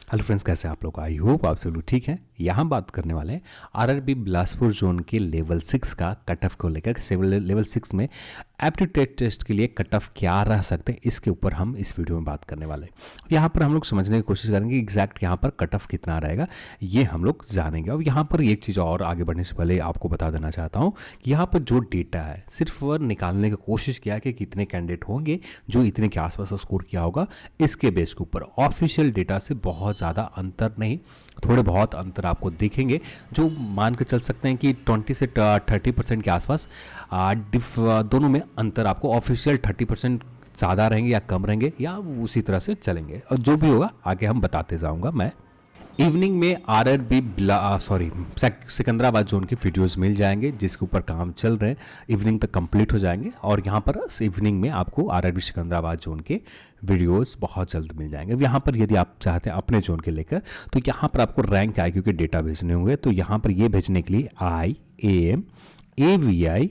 Hello friends, कैसे हैं आप लोग? आई होप आप सब लोग ठीक हैं। यहाँ बात करने वाले हैं आरआरबी बिलासपुर जोन के लेवल 6 का कट ऑफ को लेकर। लेवल 6 में एप्टीट्यूड टेस्ट के लिए कट ऑफ क्या रह सकते हैं, इसके ऊपर हम इस वीडियो में बात करने वाले हैं। यहाँ पर हम लोग समझने की कोशिश करेंगे एग्जैक्ट यहाँ पर कट ऑफ कितना रहेगा, ये हम लोग जानेंगे। और यहाँ पर एक चीज़ और आगे बढ़ने से पहले आपको बता देना चाहता हूँ कि यहाँ पर जो डेटा है सिर्फ वह निकालने की कोशिश किया कि कितने कैंडिडेट होंगे जो इतने के आसपास स्कोर किया होगा, इसके बेस के ऊपर। ऑफिशियल डेटा से बहुत ज़्यादा अंतर नहीं, थोड़े बहुत अंतर आपको दिखेंगे जो मान के चल सकते हैं कि 20 से 30% के आसपास दोनों में अंतर आपको ऑफिशियल 30% ज़्यादा रहेंगे या कम रहेंगे या उसी तरह से चलेंगे। और जो भी होगा आगे हम बताते जाऊंगा मैं। इवनिंग में आरआरबी सिकंदराबाद जोन के वीडियोस मिल जाएंगे जिसके ऊपर काम चल रहे हैं, इवनिंग तक कंप्लीट हो जाएंगे। और यहाँ पर इवनिंग में आपको आरआरबी सिकंदराबाद जोन के वीडियोस बहुत जल्द मिल जाएंगे। यहाँ पर यदि आप चाहते हैं अपने जोन के लेकर, तो यहाँ पर आपको रैंक आईक्यू के डेटा भेजने होंगे। तो यहाँ पर ये भेजने के लिए IAM AVI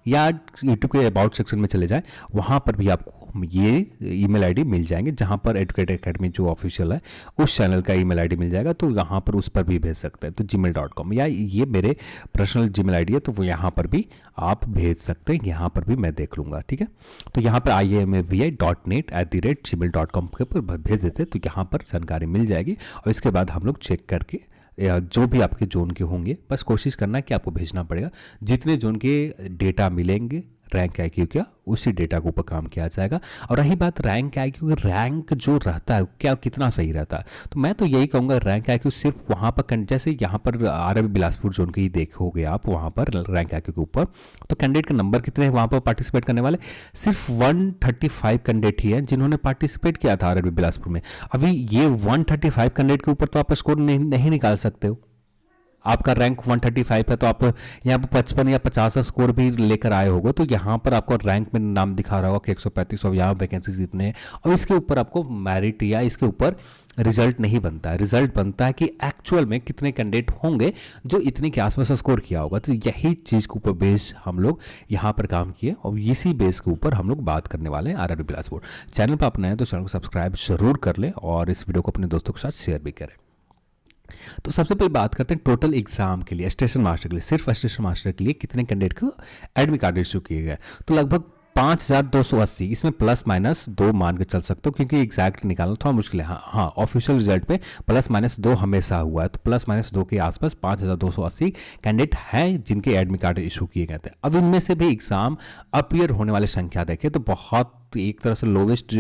या यूट्यूब के अबाउट सेक्शन में चले जाएं, वहाँ पर भी आपको ये ईमेल आईडी मिल जाएंगे। जहाँ पर एजुकेट एकेडमी जो ऑफिशियल है उस चैनल का ईमेल आईडी मिल जाएगा, तो यहाँ पर उस पर भी भेज सकते हैं। तो gmail.com या ये मेरे पर्सनल जीमेल आईडी है, तो वो यहाँ पर भी आप भेज सकते हैं। यहाँ पर भी मैं देख लूँगा, ठीक है। तो यहाँ पर IAMAVI.net@gmail.com के ऊपर भेज देते, तो यहाँ पर जानकारी मिल जाएगी। और इसके बाद हम लोग चेक करके जो भी आपके जोन के होंगे, बस कोशिश करना है कि आपको भेजना पड़ेगा। जितने जोन के डेटा मिलेंगे रैंक आईक्यू क्या, उसी डेटा के ऊपर काम किया जाएगा। और रही बात रैंक आईक्यू, रैंक जो रहता है क्या कितना सही रहता है, तो मैं तो यही कहूँगा रैंक आईक्यू सिर्फ वहाँ पर, जैसे यहाँ पर आरआरबी बिलासपुर जोन के ही देखोगे आप, वहाँ पर रैंक आईक्यू के ऊपर तो कैंडिडेट के नंबर कितने हैं वहाँ पर पार्टिसिपेट करने वाले, सिर्फ 135 कैंडिडेट ही हैं जिन्होंने पार्टिसिपेट किया था आरआरबी बिलासपुर में। अभी ये 135 कैंडिडेट के ऊपर तो आप स्कोर नहीं निकाल सकते हो। आपका रैंक 135 है तो आप यहाँ पर 55 या 50 स्कोर भी लेकर आए होगे, तो यहाँ पर आपको रैंक में नाम दिखा रहा होगा कि 135 और यहाँ वैकेंसीज इतने हैं। और इसके ऊपर आपको मेरिट या इसके ऊपर रिजल्ट नहीं बनता है, रिजल्ट बनता है कि एक्चुअल में कितने कैंडिडेट होंगे जो इतने के आसपास स्कोर किया होगा। तो यही चीज़ के ऊपर बेस हम लोग यहाँ पर काम किए और इसी बेस के ऊपर हम लोग बात करने वाले हैं आरआरबी बिलासपुर। चैनल पर आप नए हैं तो चैनल को सब्सक्राइब जरूर कर लें और इस वीडियो को अपने दोस्तों के साथ शेयर भी करें। तो सबसे पहले बात करते हैं टोटल एग्जाम के लिए, स्टेशन मास्टर के लिए, सिर्फ स्टेशन मास्टर के लिए कितने कैंडिडेट को एडमिट कार्ड इशू किए गए। तो लगभग 5280, इसमें प्लस माइनस 2 मान के चल सकते हो क्योंकि एग्जैक्ट निकालना थोड़ा मुश्किल है। हाँ, ऑफिशियल रिजल्ट में प्लस माइनस 2 हमेशा हुआ है, तो प्लस माइनस 2 के आसपास 5280 कैंडिडेट हैं जिनके एडमिट कार्ड इशू किए गए थे। अब इनमें से भी एग्जाम अपीयर होने वाली संख्या देखें तो बहुत एक तरह से लोवेस्ट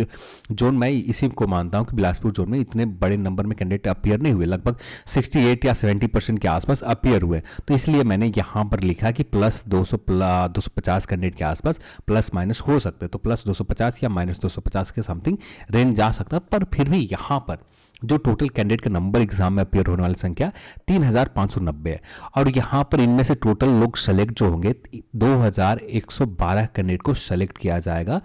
जोन मैं इसी को मानता हूं कि बिलासपुर जोन में इतने बड़े नंबर में कैंडिडेट अपीयर नहीं हुए, लगभग 68 या 70% के आसपास अपीयर हुए। तो इसलिए मैंने यहां पर लिखा कि प्लस 250 कैंडिडेट के आसपास प्लस माइनस हो सकते हैं। तो प्लस 250 या माइनस 250 के समथिंग रेंज जा सकता है। पर फिर भी यहां पर जो टोटल कैंडिडेट का नंबर एग्जाम में अपीयर होने वाली संख्या 3590 है। और यहाँ पर इनमें से टोटल लोग सेलेक्ट जो होंगे 2112 कैंडिडेट को सेलेक्ट किया जाएगा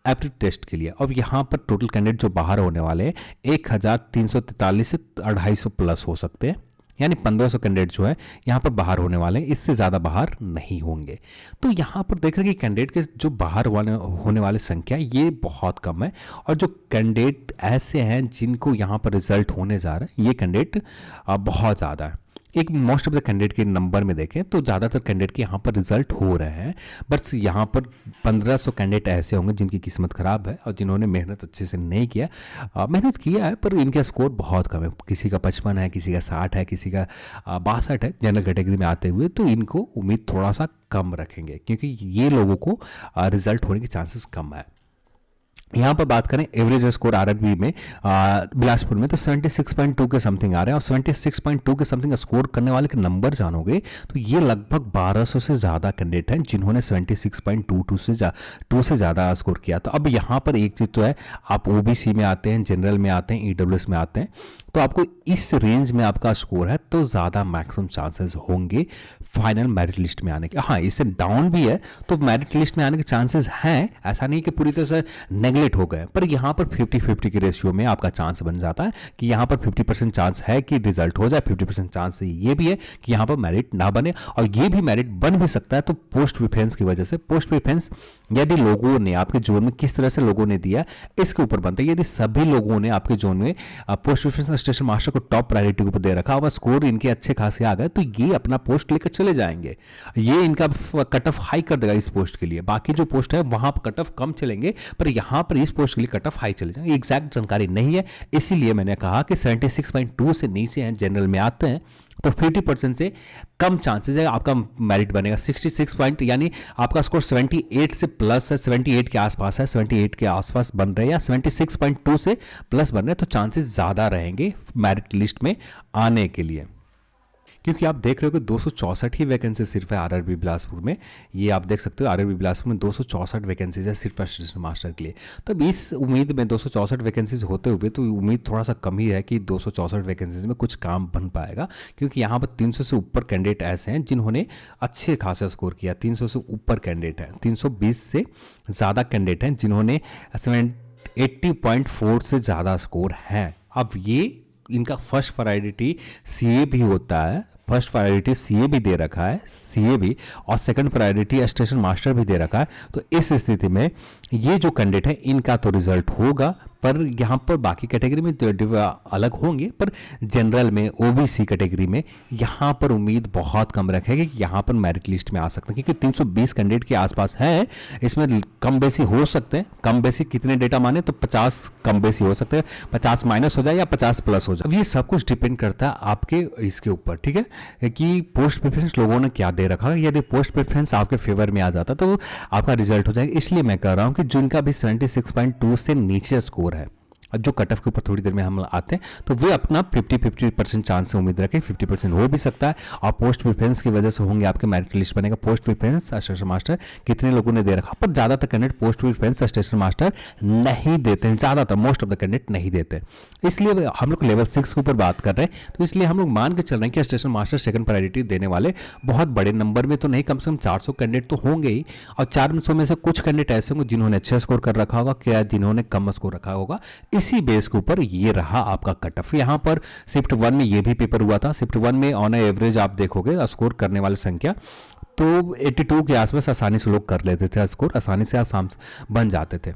एप्टीट्यूड टेस्ट के लिए। और यहाँ पर टोटल कैंडिडेट जो बाहर होने वाले हैं 1343 से 250 प्लस हो सकते हैं, यानी 1500 कैंडिडेट जो है यहाँ पर बाहर होने वाले हैं, इससे ज़्यादा बाहर नहीं होंगे। तो यहाँ पर देख रहे हैं कि कैंडिडेट के जो बाहर होने वाले संख्या ये बहुत कम है। और जो कैंडिडेट ऐसे हैं जिनको यहाँ पर रिजल्ट होने जा रहा है ये कैंडिडेट बहुत ज़्यादा है। एक मोस्ट ऑफ द कैंडिडेट के नंबर में देखें तो ज़्यादातर कैंडिडेट के यहाँ पर रिजल्ट हो रहे हैं, बट यहाँ पर 1500 कैंडिडेट ऐसे होंगे जिनकी किस्मत ख़राब है और जिन्होंने मेहनत अच्छे से नहीं किया। मेहनत किया है पर इनका स्कोर बहुत कम है, किसी का 55 है, किसी का 60 है, किसी का 62 है जनरल कैटेगरी में आते हुए। तो इनको उम्मीद थोड़ा सा कम रखेंगे क्योंकि ये लोगों को रिजल्ट होने के चांसेस कम है। यहाँ पर बात करें एवरेज स्कोर आरआरबी में बिलासपुर में तो 76.2 के समथिंग आ रहे हैं। और 76.2 के समथिंग स्कोर करने वाले के नंबर जानोगे तो ये लगभग 1200 से ज़्यादा कैंडिडेट हैं जिन्होंने 76.22 से ज़्यादा स्कोर किया। तो अब यहाँ पर एक चीज़ तो है, आप ओबीसी में आते हैं, जनरल में आते हैं, ईडब्ल्यूएस में आते हैं, तो आपको इस रेंज में आपका स्कोर है तो ज़्यादा मैक्सिमम चांसेस होंगे फाइनल मेरिट लिस्ट में आने के। हाँ, इससे डाउन भी है तो मेरिट लिस्ट में आने के चांसेस हैं, ऐसा नहीं कि पूरी तरह से नेगलेक्ट सेलेक्ट हो गए, पर यहाँ पर 50-50 के रेशियो में आपका चांस बन जाता है कि यहाँ पर 50% चांस है कि रिजल्ट हो जाए, 50% चांस ये भी है कि यहाँ पर मेरिट ना बने, और ये भी मेरिट बन भी सकता है तो पोस्ट प्रेफरेंस की वजह से। पोस्ट प्रेफरेंस यदि लोगों ने आपके जोन में किस तरह से लोगों ने दिया इसके ऊपर बनता है। यदि सभी लोगों ने आपके जोन में पोस्ट प्रेफरेंस स्टेशन मास्टर को टॉप प्रायोरिटी के ऊपर दे रखा और स्कोर इनके अच्छे खासे आ गए, तो ये अपना पोस्ट लेकर चले जाएंगे, ये इनका कट ऑफ हाई कर देगा इस पोस्ट के लिए। बाकी जो पोस्ट है वहां पर कट ऑफ कम चलेंगे, पर यहां पर इस पोस्ट के लिए कट ऑफ हाई चले जाएंगे। एग्जैक्ट जानकारी नहीं है, इसीलिए मैंने कहा कि 76.2 से नीचे हैं, जनरल में आते हैं तो 50% से कम चांसेस है आपका मेरिट बनेगा। 66 पॉइंट यानी आपका स्कोर 78 से प्लस है, 78 के आसपास है, 78 के आसपास बन रहे हैं या 76.2 से प्लस बन रहे हैं, तो चांसेस ज़्यादा रहेंगे मेरिट लिस्ट में आने के लिए। क्योंकि आप देख रहे हो कि 264 ही वैकेंसी सिर्फ है आरआरबी बिलासपुर में, ये आप देख सकते हो आरआरबी बिलासपुर में 264 वैकेंसीज है सिर्फ असिस्टेंट मास्टर के लिए। तब इस उम्मीद में 264 वैकेंसीज होते हुए तो उम्मीद थोड़ा सा कम ही है कि 264 वैकेंसीज में कुछ काम बन पाएगा, क्योंकि यहाँ पर 300 से ऊपर कैंडिडेट ऐसे हैं जिन्होंने अच्छे खासा स्कोर किया। 300 से ऊपर कैंडिडेट हैं, 320 से ज़्यादा कैंडिडेट हैं जिन्होंने 80.4 से ज़्यादा स्कोर है। अब ये इनका फर्स्ट प्रायोरिटी सीए भी होता है, फर्स्ट प्रायोरिटी सीए भी दे रखा है, सीए भी, और सेकंड प्रायोरिटी स्टेशन मास्टर भी दे रखा है। तो इस स्थिति में ये जो कैंडिडेट है इनका तो रिजल्ट होगा, पर यहाँ पर बाकी कैटेगरी में तो अलग होंगे, पर जनरल में ओबीसी कैटेगरी में यहाँ पर उम्मीद बहुत कम रखेगी कि यहाँ पर मेरिट लिस्ट में आ सकते हैं, क्योंकि 320 कैंडिडेट के आसपास है, इसमें कम बेसी हो सकते हैं। कम बेसी कितने डेटा माने तो 50 कम बेसी हो सकते हैं, 50 माइनस हो जाए या 50 प्लस हो जाए। अब ये सब कुछ डिपेंड करता है आपके इसके ऊपर, ठीक है, कि पोस्ट प्रेफरेंस लोगों ने क्या दे रखा है। यदि पोस्ट प्रेफरेंस आपके फेवर में आ जाता तो आपका रिजल्ट हो जाएगा। इसलिए मैं कह रहा हूँ कि जिनका भी 76.2 से नीचे स्कोर है, जो कट ऑफ के ऊपर थोड़ी देर में हम आते हैं, तो वे अपना 50% चांस से उम्मीद रखें। 50% हो भी सकता है, और पोस्ट प्रेफरेंस की वजह से होंगे आपके मेरिट लिस्ट बनेगा। पोस्ट प्रेफरेंस स्टेशन मास्टर कितने लोगों ने दे रखा, पर ज़्यादातर candidate post preference station master नहीं देते हैं, ज़्यादातर मोस्ट ऑफ द कैंडिडेट नहीं देते। इसलिए हम लोग लेवल 6 के ऊपर बात कर रहे हैं, तो इसलिए हम लोग मान के चल रहे हैं कि स्टेशन मास्टर सेकंड प्रायोरिटी देने वाले बहुत बड़े नंबर में तो नहीं, कम से कम 400 कैंडिडेट तो होंगे ही, और 400 में से कुछ कैंडिडेट ऐसे होंगे जिन्होंने अच्छा स्कोर कर रखा होगा, क्या जिन्होंने कम स्कोर रखा होगा। इसी बेस के ऊपर ये रहा आपका कट ऑफ। यहां पर शिफ्ट 1 में ये भी पेपर हुआ था। शिफ्ट 1 में ऑन एवरेज आप देखोगे स्कोर करने वाली संख्या तो 82 के आसपास आसानी से लोग कर लेते थे, स्कोर आसानी से आसाम बन जाते थे।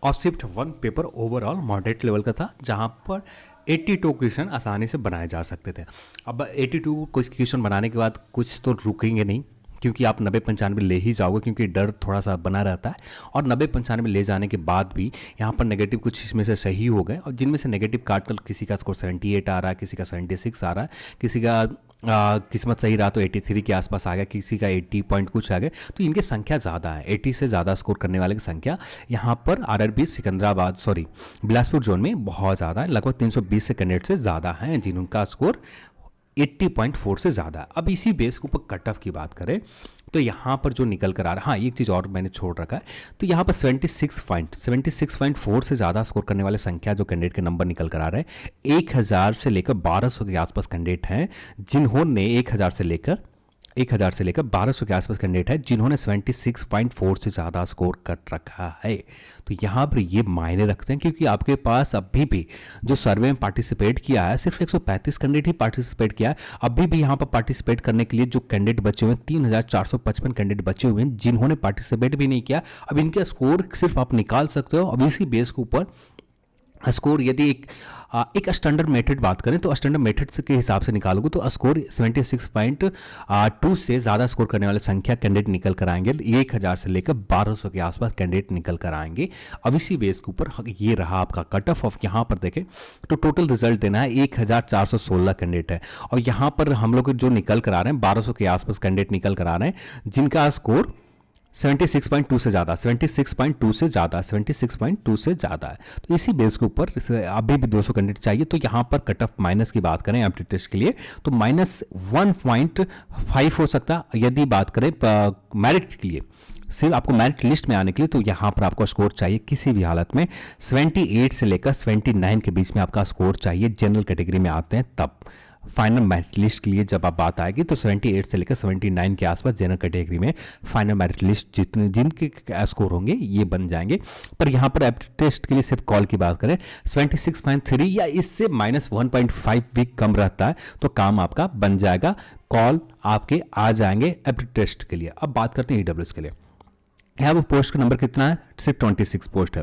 और shift 1 paper overall moderate level का था, जहां पर 82 क्वेश्चन आसानी से बनाए जा सकते थे। अब 82 कुछ क्वेश्चन बनाने के बाद कुछ तो रुकेंगे नहीं, क्योंकि आप 90-95 ले ही जाओगे, क्योंकि डर थोड़ा सा बना रहता है। और 90-95 ले जाने के बाद भी यहाँ पर नेगेटिव कुछ इसमें से सही हो गए, और जिनमें से नेगेटिव काट कर किसी का स्कोर 78 आ रहा है, किसी का 76 आ रहा है, किसी का किस्मत सही रहा तो 83 के आसपास आ गया, किसी का 80 पॉइंट कुछ आ गए। तो इनकी संख्या ज़्यादा है, 80 से ज़्यादा स्कोर करने वाले की संख्या यहाँ पर आरआरबी बिलासपुर जोन में बहुत ज़्यादा है। लगभग 320 से कैंडिडेट से ज़्यादा हैं जिनका स्कोर 80.4 से ज़्यादा। अब इसी बेस के ऊपर कट ऑफ की बात करें तो यहाँ पर जो निकल कर आ रहा है, हाँ एक चीज़ और मैंने छोड़ रखा है, तो यहाँ पर 76.4 से ज़्यादा स्कोर करने वाले संख्या जो कैंडिडेट के नंबर निकल कर आ रहे हैं, 1000 से लेकर 1200 के आसपास कैंडिडेट हैं जिन्होंने 1000 से लेकर 1200 के आसपास कैंडिडेट है जिन्होंने 76.4 से ज़्यादा स्कोर कर रखा है। तो यहाँ पर ये मायने रखते हैं, क्योंकि आपके पास अभी भी जो सर्वे में पार्टिसिपेट किया है सिर्फ 135 कैंडिडेट ही पार्टिसिपेट किया है। अभी भी यहाँ पर पार्टिसिपेट करने के लिए जो कैंडिडेट बचे हुए हैं 3455 कैंडिडेट बचे हुए हैं जिन्होंने पार्टिसिपेट भी नहीं किया। अब इनके स्कोर सिर्फ आप निकाल सकते हो। अब इसी बेस के ऊपर स्कोर यदि एक स्टैंडर्ड मेथड बात करें तो स्टैंडर्ड मेथड के हिसाब से निकालोगे तो स्कोर 76.2 से ज़्यादा स्कोर करने वाले संख्या कैंडिडेट निकल कर आएंगे। 1000 से लेकर 1200 के आसपास कैंडिडेट निकल कर आएंगे। अब इसी बेस के ऊपर ये रहा आपका कट ऑफ। यहाँ पर देखें तो टोटल रिजल्ट देना है 1416 कैंडिडेट है, और यहाँ पर हम लोग जो निकल कर आ रहे हैं 1200 के आसपास कैंडिडेट निकल कर आ रहे हैं जिनका स्कोर 76.2 से ज़्यादा 76.2 से ज़्यादा है। तो इसी बेस के ऊपर अभी भी 200 कैंडिडेट चाहिए। तो यहाँ पर कट ऑफ माइनस की बात करें एप्टीट्यूड टेस्ट के लिए तो -1.5 हो सकता है। यदि बात करें मेरिट के लिए, सिर्फ आपको मेरिट लिस्ट में आने के लिए, तो यहाँ पर आपको स्कोर चाहिए किसी भी हालत में 78 से लेकर 79 के बीच में आपका स्कोर चाहिए। जनरल कैटेगरी में आते हैं तब फाइनल मेरिट लिस्ट के लिए जब आप बात आएगी तो 78 से लेकर 79 के आसपास जनरल कैटेगरी में फाइनल मेरिट लिस्ट जितने जिनके स्कोर होंगे ये बन जाएंगे। पर यहाँ पर एप्टीट्यूड टेस्ट के लिए सिर्फ कॉल की बात करें 76.3 या इससे -1.5 भी कम रहता है तो काम आपका बन जाएगा, कॉल आपके आ जाएंगे एप्टीट्यूड टेस्ट के लिए। अब बात करते हैं ईडब्ल्यूएस के लिए। यहाँ पर पोस्ट का नंबर कितना है? सिर्फ 26 पोस्ट है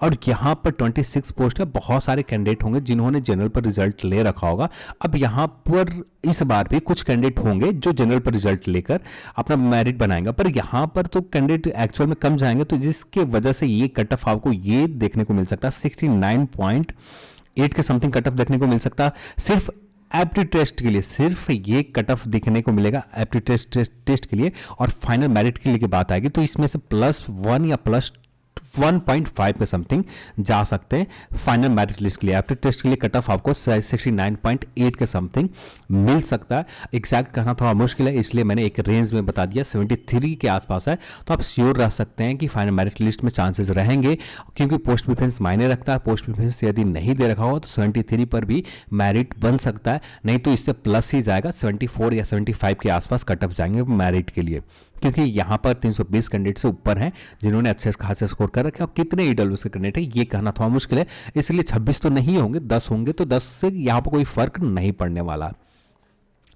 और यहाँ पर 26 पोस्ट है। बहुत सारे कैंडिडेट होंगे जिन्होंने जनरल पर रिजल्ट ले रखा होगा। अब यहाँ पर इस बार भी कुछ कैंडिडेट होंगे जो जनरल पर रिजल्ट लेकर अपना मेरिट बनाएंगे, पर यहाँ पर तो कैंडिडेट एक्चुअल में कम जाएंगे, तो जिसके वजह से ये कट ऑफ आपको ये देखने को मिल सकता है 69.8 के समथिंग कट ऑफ देखने को मिल सकता है सिर्फ एप्टीट्यूड टेस्ट के लिए। सिर्फ ये कट ऑफ दिखने को मिलेगा एप्टीट्यूड टेस्ट के लिए। और फाइनल मेरिट के लिए की बात आएगी तो इसमें से +1 या +1.5 के समथिंग जा सकते हैं फाइनल मेरिट लिस्ट के लिए। एप्टीट्यूड टेस्ट के लिए कट ऑफ आपको 69.8 के समथिंग मिल सकता है। एग्जैक्ट कहना थोड़ा मुश्किल है इसलिए मैंने एक रेंज में बता दिया, 73 के आसपास है। तो आप श्योर रह सकते हैं कि फाइनल मेरिट लिस्ट में चांसेस रहेंगे, क्योंकि पोस्ट प्रेफरेंस मायने रखता है। पोस्ट प्रेफरेंस यदि नहीं दे रखा हो तो 73 पर भी मेरिट बन सकता है, नहीं तो इससे प्लस ही जाएगा, 74 या 75 के आसपास कट ऑफ जाएंगे मेरिट के लिए, क्योंकि यहाँ पर 320 कैंडिडेट से ऊपर हैं जिन्होंने अच्छे खासे स्कोर कर रखे। और कितने ईडब्ल्यूएस के कैंडिडेट है ये कहना थोड़ा मुश्किल है, इसलिए 26 तो नहीं होंगे, 10 होंगे। तो 10 से यहाँ पर कोई फर्क नहीं पड़ने वाला।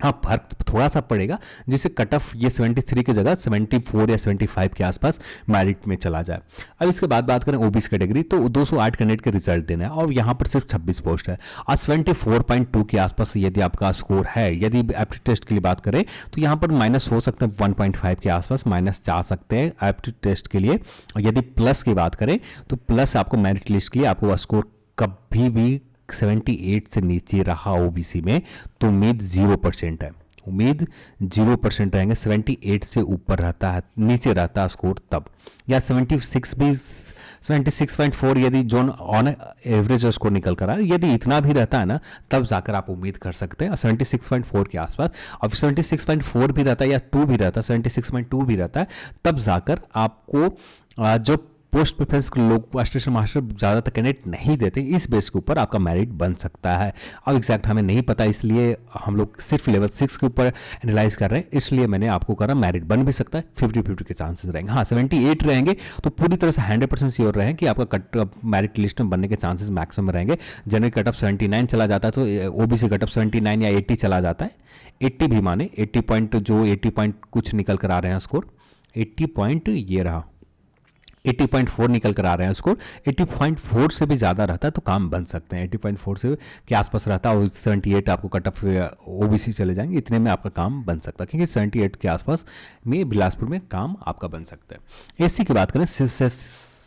हाँ, फर्क थोड़ा सा पड़ेगा जिससे कट ऑफ ये 73 की जगह 74 या 75 के आसपास मेरिट में चला जाए। अब इसके बाद बात करें ओबीसी कैटेगरी तो 208 कैंडिडेट के रिजल्ट देना है और यहाँ पर सिर्फ 26 पोस्ट है और 74.2 के आसपास यदि आपका स्कोर है। यदि एप्टीट्यूड टेस्ट के लिए बात करें तो यहाँ पर माइनस हो सकते हैं, 1.5 के आसपास माइनस जा सकते हैं एप्टीट्यूड टेस्ट के लिए। और यदि प्लस की बात करें तो प्लस आपको मेरिट लिस्ट के लिए आपको स्कोर कभी भी 78 से नीचे रहा ओबीसी में तो उम्मीद 0% है, उम्मीद 0% रहेंगे। 78 से ऊपर रहता है, नीचे रहता है स्कोर तब, या 76 भी 76.4 यदि जोन ऑन एवरेज स्कोर निकल कर आ रहा है, यदि इतना भी रहता है ना तब जाकर आप उम्मीद कर सकते हैं 76.4 के आसपास। और 76.4 भी रहता है या 2 भी रहता है, 76.2 भी रहता है, तब जाकर आपको जो पोस्ट प्रेफरेंस लोग स्टेशन मास्टर ज़्यादातर कैंडिडेट नहीं देते, इस बेस के ऊपर आपका मेरिट बन सकता है। अब एग्जैक्ट हमें नहीं पता, इसलिए हम लोग सिर्फ लेवल 6 के ऊपर एनालाइज कर रहे हैं, इसलिए मैंने आपको कहा मेरिट बन भी सकता है, 50-50 के चांसेस रहेंगे। हाँ, 78 रहेंगे तो पूरी तरह से 100% श्योर रहें कि आपका कट मेरिट लिस्ट में बनने के चांसेस मैक्सिमम रहेंगे। जनरल कट ऑफ 79 चला जाता है तो ओबीसी कट ऑफ 79 या 80 चला जाता है, 80 भी माने, 80 पॉइंट जो 80 पॉइंट कुछ निकल कर आ रहे हैं स्कोर, 80 पॉइंट ये रहा, 80.4 निकल कर आ रहे हैं स्कोर। 80.4 से भी ज़्यादा रहता है तो काम बन सकते हैं, 80.4 से के आसपास रहता है और 78 आपको कट ऑफ ओबीसी चले जाएंगे, इतने में आपका काम बन सकता है, क्योंकि 78 के आसपास में बिलासपुर में काम आपका बन सकता है। एससी की बात करें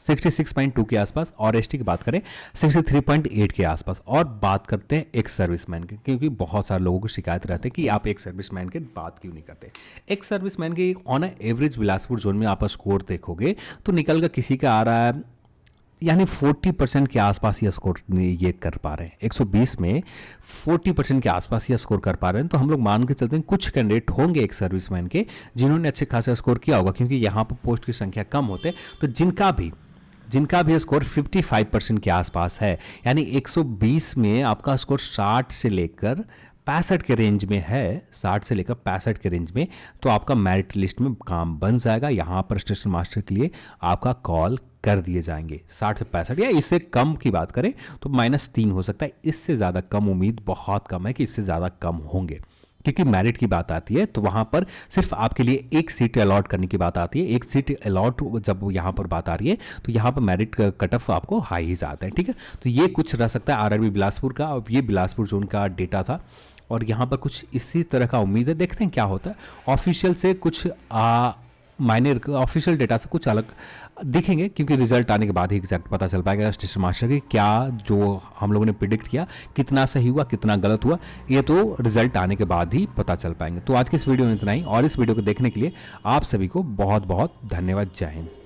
66.2 के आसपास और एसटी की बात करें 63.8 के आसपास। और बात करते हैं एक्स सर्विसमैन की, क्योंकि बहुत सारे लोगों को शिकायत रहती है कि आप एक सर्विसमैन की बात क्यों नहीं करते। एक सर्विसमैन के ऑन एवरेज बिलासपुर जोन में आप स्कोर देखोगे तो निकल कर किसी का आ रहा है यानी 40% के आसपास ये स्कोर ये कर पा रहे हैं। 120 में 40% के आसपास ये स्कोर कर पा रहे हैं, तो हम लोग मान के चलते हैं कुछ कैंडिडेट होंगे एक सर्विसमैन के जिन्होंने अच्छे खासा स्कोर किया होगा, क्योंकि यहाँ पर पोस्ट की संख्या कम होते तो जिनका भी स्कोर 55% के आसपास है, यानी 120 में आपका स्कोर 60 से लेकर 65 के रेंज में है, 60 से लेकर 65 के रेंज में, तो आपका मेरिट लिस्ट में काम बन जाएगा। यहाँ पर स्टेशन मास्टर के लिए आपका कॉल कर दिए जाएंगे। 60 से 65 या इससे कम की बात करें तो -3 हो सकता है, इससे ज़्यादा कम उम्मीद बहुत कम है कि इससे ज़्यादा कम होंगे, क्योंकि मेरिट की बात आती है तो वहाँ पर सिर्फ आपके लिए एक सीट अलॉट करने की बात आती है। एक सीट अलॉट जब यहाँ पर बात आ रही है तो यहाँ पर मेरिट कट ऑफ आपको हाई ही जाता है, ठीक है। तो ये कुछ रह सकता है आरआरबी बिलासपुर का, और ये बिलासपुर जोन का डेटा था और यहाँ पर कुछ इसी तरह का उम्मीद है, देखते हैं क्या होता है। ऑफिशियल से कुछ माइनर ऑफिशियल डेटा से कुछ अलग दिखेंगे, क्योंकि रिजल्ट आने के बाद ही एग्जैक्ट पता चल पाएगा स्टेशन मास्टर की क्या जो हम लोगों ने प्रिडिक्ट किया कितना सही हुआ कितना गलत हुआ, ये तो रिजल्ट आने के बाद ही पता चल पाएंगे। तो आज की इस वीडियो में इतना ही, और इस वीडियो को देखने के लिए आप सभी को बहुत बहुत धन्यवाद। जय हिंद।